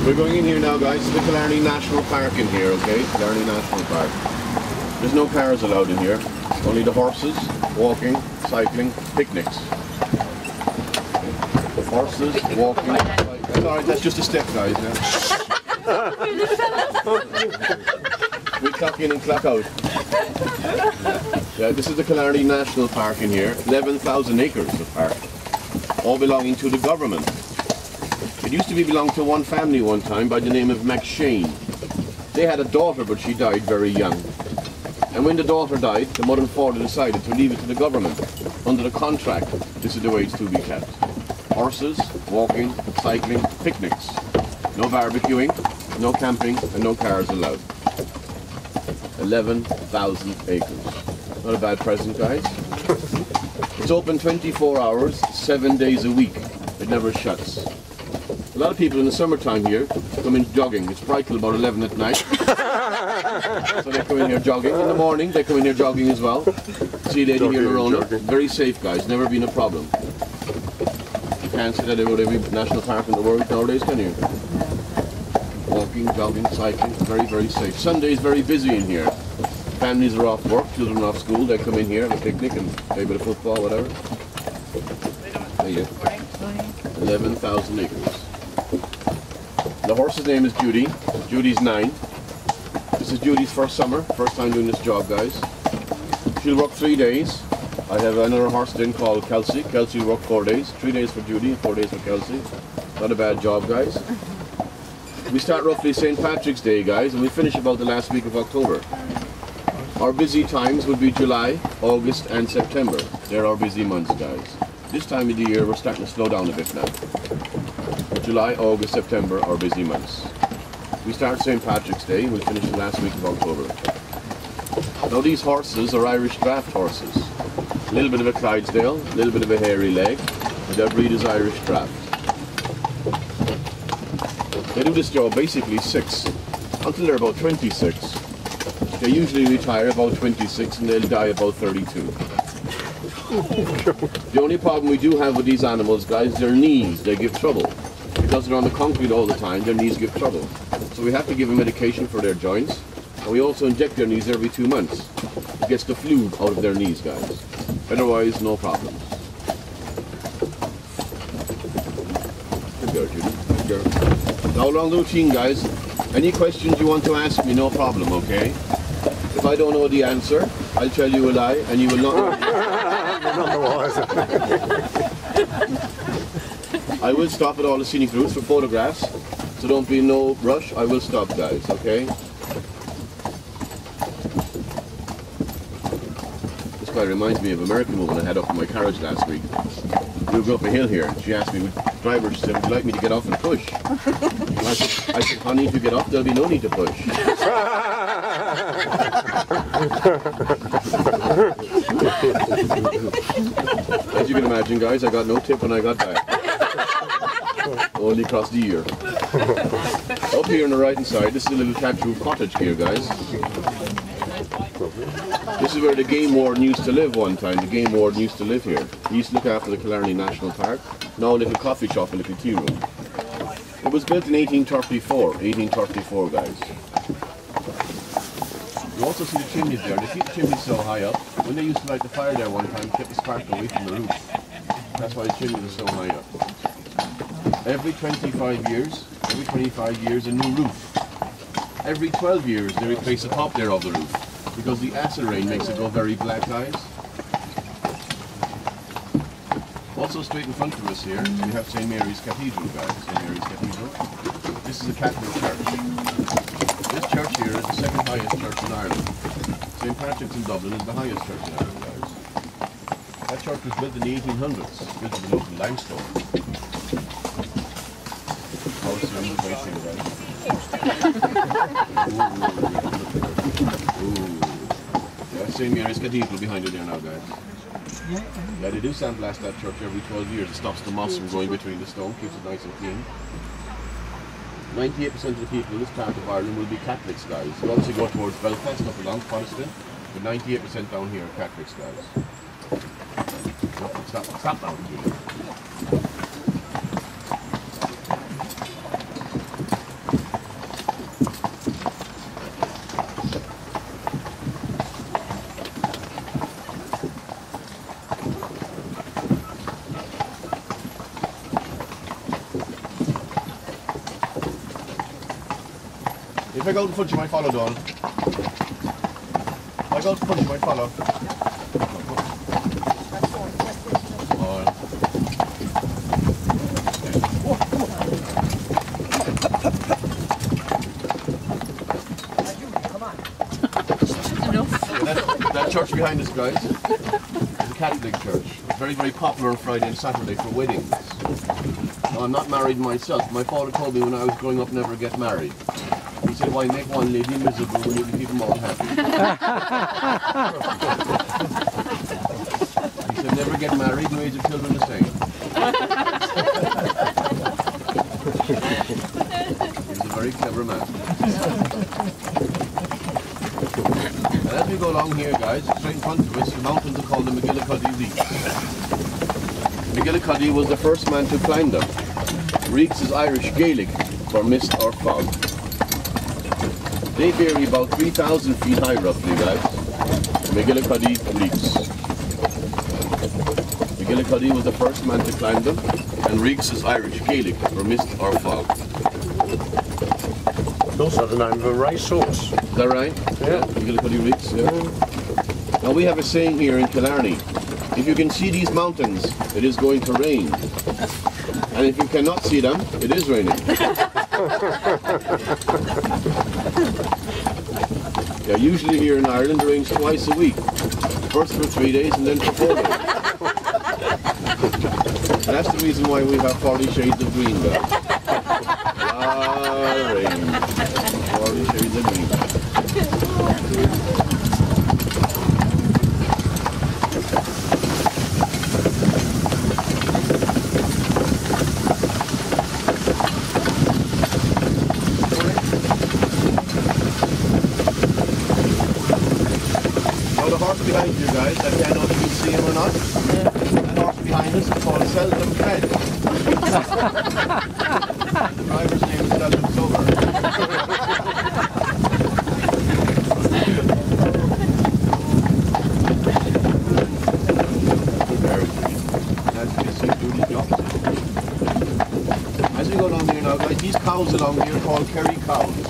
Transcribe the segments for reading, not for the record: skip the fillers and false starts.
We're going in here now, guys, to the Killarney National Park in here, okay? Killarney National Park. There's no cars allowed in here. Only the horses, walking, cycling, picnics. Horses, walking, cycling. That's alright, that's just a step, guys. Yeah? We clock in and clock out. Yeah, this is the Killarney National Park in here. 11,000 acres of park. All belonging to the government. It used to belong to one family one time by the name of McShane. They had a daughter, but she died very young. And when the daughter died, the mother and father decided to leave it to the government. Under the contract, this is the way it's to be kept. Horses, walking, cycling, picnics. No barbecuing, no camping, and no cars allowed. 11,000 acres. Not a bad present, guys. It's open 24 hours, 7 days a week. It never shuts. A lot of people in the summertime here come in jogging. It's bright till about 11 at night. So they come in here jogging. In the morning, they come in here jogging as well. See a lady here, Lorona. Very safe, guys. Never been a problem. You can't say that about every national park in the world nowadays, can you? Walking, jogging, cycling. Very, very safe. Sunday's very busy in here. Families are off work, children are off school. They come in here, have a picnic and play a bit of football, whatever. There you go. 11,000 acres. The horse's name is Judy. Judy's 9. This is Judy's first summer, first time doing this job, guys. She'll work 3 days. I have another horse then called Kelsey. Kelsey will work 4 days. 3 days for Judy and 4 days for Kelsey. Not a bad job, guys. We start roughly St. Patrick's Day, guys, and we finish about the last week of October. Our busy times would be July, August and September. They're our busy months, guys. This time of the year we're starting to slow down a bit now. July, August, September are busy months. We start St. Patrick's Day and we'll finish the last week of October. Now these horses are Irish draft horses. A little bit of a Clydesdale, a little bit of a hairy leg, and their breed is Irish draft. They do this job basically 6 until they're about 26. They usually retire about 26 and they'll die about 32. The only problem we do have with these animals, guys, their knees, they give trouble. Because they're on the concrete all the time, their knees give trouble. So we have to give them medication for their joints, and we also inject their knees every 2 months. It gets the fluid out of their knees, guys. Otherwise, no problems. Good girl, Judy. Good girl. Now along the routine, guys, any questions you want to ask me, no problem, okay? If I don't know the answer, I'll tell you a lie, and you will not know. I will stop at all the scenic routes for photographs, so don't be in no rush. I will stop, guys, okay? This quite reminds me of an American woman I had up in my carriage last week. We were going up a hill here, and she asked me, driver, she said, would you like me to get off and push? And I said, honey, if you get off, there'll be no need to push. As you can imagine, guys, I got no tip when I got back. Only across the year. Up here on the right hand side, this is a little thatched roof cottage here, guys. This is where the game warden used to live one time. The game warden used to live here. He used to look after the Killarney National Park. Now a little coffee shop, a little tea room. It was built in 1834, guys. You also see the chimneys there. They keep the chimneys so high up. When they used to light the fire there one time, it kept the spark away from the roof. That's why the chimneys are so high up. Every 25 years, a new roof. Every 12 years, they replace the top there of the roof, because the acid rain makes it go very black, guys. Also straight in front of us here, we have St. Mary's Cathedral, guys. St. Mary's Cathedral. This is a Catholic church. This church here is the second highest church in Ireland. St. Patrick's in Dublin is the highest church in Ireland, guys. That church was built in the 1800s, built with local limestone. Yeah, St. Mary's Cathedral behind it there now, guys. Yeah, they do sandblast that church every 12 years. It stops the moss from going between the stone, keeps it nice and clean. 98% of the people in this part of Ireland will be Catholics, guys. You obviously go towards Belfast, up along Protestant, but 98% down here are Catholics, guys. Stop now, If I go out in front, you might follow, Dawn. If I go out in front, you might follow. That church behind us, guys, is a Catholic church. It's very, very popular on Friday and Saturday for weddings. Now, I'm not married myself. My father told me when I was growing up never get married. He said, why make one lady miserable when you can keep them all happy? He said, never get married and raise your children the same. He's a very clever man. And as we go along here, guys, straight in front of us, the mountains are called the McGillicuddy Reeks. McGillicuddy was the first man to climb them. Reeks is Irish Gaelic for mist or fog. They vary about 3,000 feet high, roughly, guys. McGillicuddy Reeks. McGillicuddy was the first man to climb them, and Reeks is Irish Gaelic for mist or fog. Those are the name of a racehorse. Is that right? Yeah. McGillicuddy Reeks, yeah. Now we have a saying here in Killarney, if you can see these mountains, it is going to rain. And if you cannot see them, it is raining. Yeah, usually here in Ireland it rains twice a week. First for 3 days and then for 4 days. And that's the reason why we have 40 shades of green, guys. Rain. 40 shades of green. Behind you guys, I can't know if you can see him or not. That horse behind us is called Seldom Fred. The driver's name is Seldom Sober. Very green. As you can see, doing the opposite. As we go along here now, guys, these cows along here are called Kerry cows.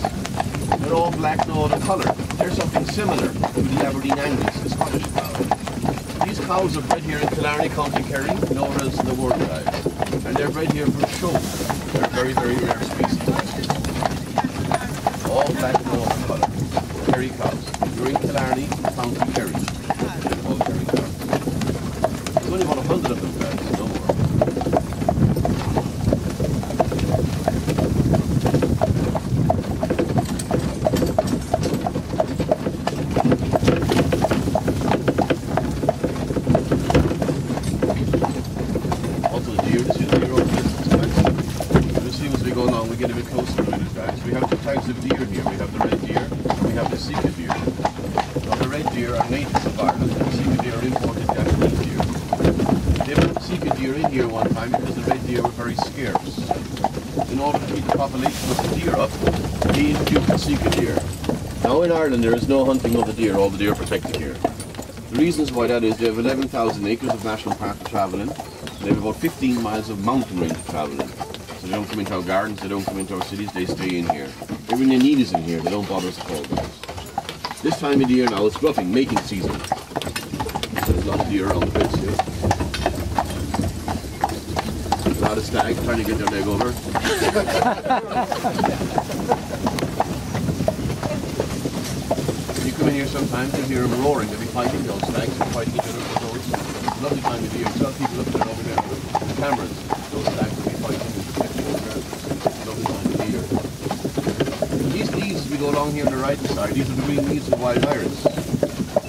They're all black, no other colour. They're something similar to the Aberdeen Angus, the Scottish cow. These cows are bred here in Killarney, County Kerry, nowhere else in the world, guys. And they're bred here for show. They're very, very rare species. All black, no other colour. Kerry cows. You're in Killarney, County Kerry. All Kerry cows. There's only about 100 of them, guys, no more. Types of deer here. We have the red deer and we have the sika deer. Now the red deer are natives of Ireland and the sika deer are imported Japanese deer. They put sika deer in here one time because the red deer were very scarce. In order to keep the population of the deer up, they introduced the sika deer. Now in Ireland there is no hunting of the deer, all the deer are protected here. The reasons why that is they have 11,000 acres of national park to travel in. They have about 15 miles of mountain range to travel in. So they don't come into our gardens, they don't come into our cities, they stay in here. Everything they need is in here, they don't bother us at all, guys. This time of the year now, it's roughing, mating season. There's a lot of deer around the place here. A lot of stags trying to get their leg over. You come in here sometimes, you hear them roaring, they'll be fighting, those stags are fighting each other for those. It's a lovely time of the year, there's a lot of people looking at over there with the cameras. Those stags will be fighting and protecting over there. Lovely time of the year. These leaves, as we go along here on the right side, these are the green leaves of wild iris.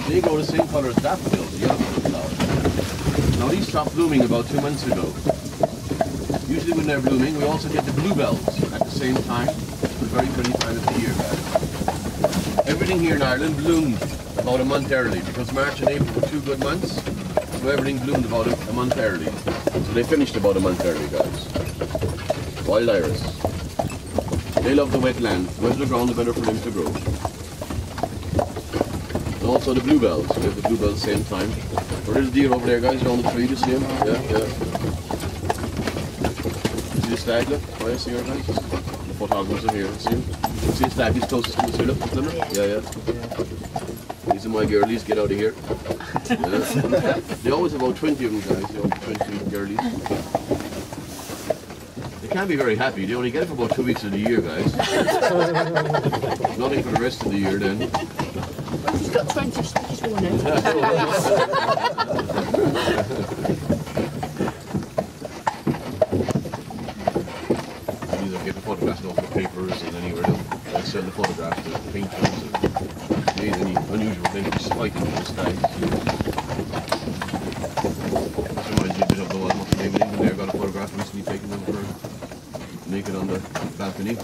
They grow the same colour as daffodils, the yellow colour flowers. Now these stopped blooming about 2 months ago. Usually when they're blooming, we also get the bluebells at the same time. It's a very pretty time of the year, guys. Everything here in Ireland bloomed about a month early because March and April were 2 good months. So everything bloomed about a month early. So they finished about a month early, guys. Wild iris. They love the wet land. The wetter the ground, the better for them to grow. And also the bluebells. We have the bluebells same time. There's a deer over there, guys, around the tree. Do you see him? Yeah, yeah. See the stag, look? Oh, yeah, see her, guys? the photographers are here. See him? See Stacky's closest to us here. Look, yeah. These are my girlies. Get out of here. Yeah. They always have about 20 of them, guys. They always have 20 girlies. They can't be very happy. They only get it for about 2 weeks of the year, guys. Nothing for the rest of the year then. Well, he's got 20 stitches worn out. These are getting photographs off the papers and anywhere they'll sell the photographs to painters and any unusual things just fighting for this guy. This reminds me a bit of the one what's the name in England there, got a photograph recently taken of her naked on the balcony.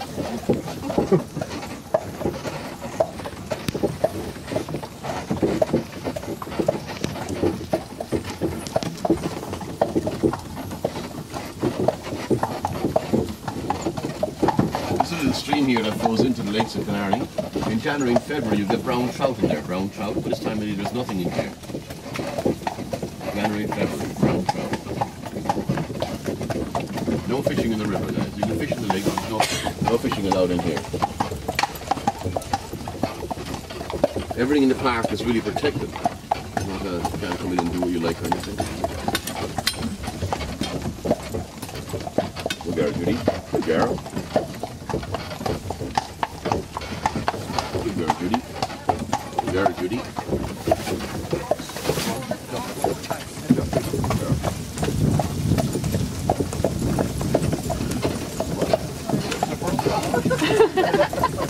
Stream here that flows into the lakes of Killarney. In January and February you get brown trout in there, brown trout, but this time of year there's nothing in here. January and February, brown trout. No fishing in the river, guys. You can fish in the lake, but there's no fishing allowed in here. Everything in the park is really protected. You can't come in and do what you like or anything. Good girl, Judy. Good girl. Judy.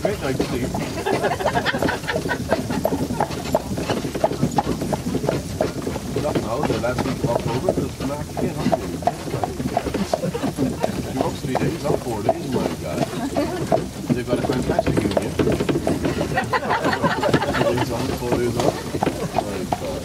Great night to see you. Not now, the last week of October, because the mark again, you're up 3 days, up 4 days, my God. They've got a fantastic union. 4 days on, 4 days off. My God.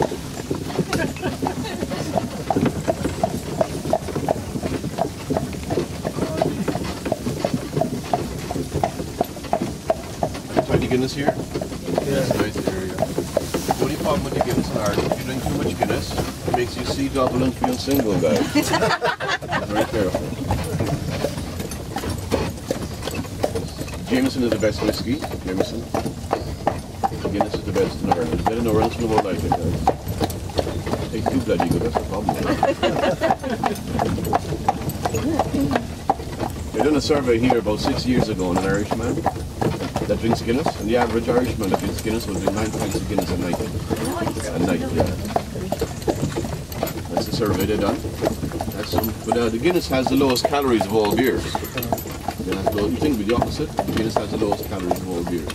Guinness here? Yes, nice area. The only problem with the Guinness in Ireland, if you drink too much Guinness, it makes you see double and feel single, guys. Very careful. Jameson is the best whiskey. Jameson. Guinness is the best in Ireland. Get nowhere else in the world like it, guys. It tastes too bloody good, that's the problem. They done a survey here about 6 years ago on an Irishman that drinks Guinness, and the average Irishman that drinks Guinness will drink 9 pints of Guinness a night. A night, yeah. That's the survey they done. That's but the Guinness has the lowest calories of all beers. You think it'd be the opposite? Guinness has the lowest calories of all beers.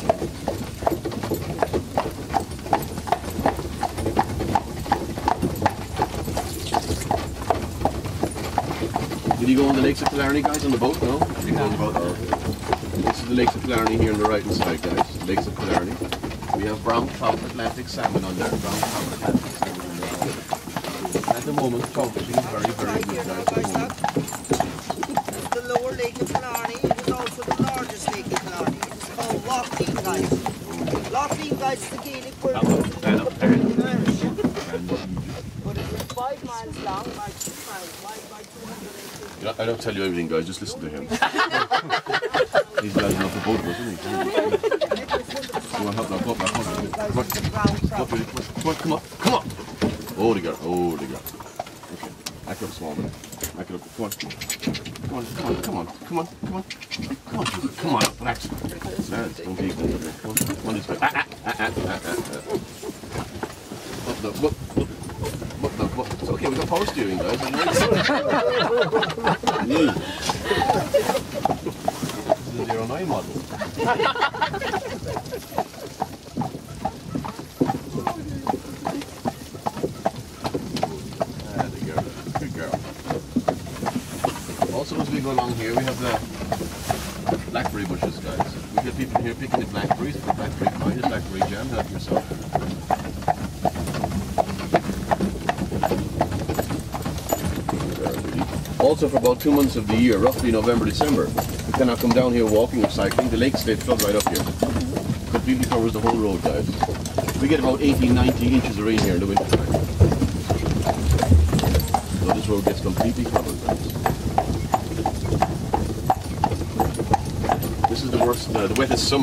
Did you go on the lakes of Killarney, guys, on the boat? No? Did you go on the boat? Oh, okay. This is the lakes of Killarney here on the right hand side, guys. Lakes of Killarney. We have brown trout Atlantic salmon on there. Brown trout Atlantic salmon on there. At the moment, trout fishing is very, very good, guys. At the moment. The lower lake of Killarney. It is also the largest lake of Killarney. It is called Loughlin, guys. Loughlin, guys, is the Gaelic word for Irish. But it is 5 miles long by 2 miles wide by 280. I don't tell you everything, guys. Just listen to him. These guys know the boat of us, isn't he? Come on, help now. Come on. Come on. Oh, the girl. Okay. Back up, small man. Back it up. Come on. Relax. Don't be ignorant. Come on this way. What? It's okay, we got power steering, guys. This is a 09 model. Good girl. Also, as we go along here, we have the blackberry bushes, guys. We get people here picking the blackberries, the blackberry pie, the blackberry jam. Help yourself. Also, for about 2 months of the year, roughly November, December, you cannot come down here walking or cycling. The lake stay flood right up here. Completely covers the whole road, guys. We get about 80-90 inches of rain here in the winter time. So this road gets completely covered, guys. worst, the wettest summer.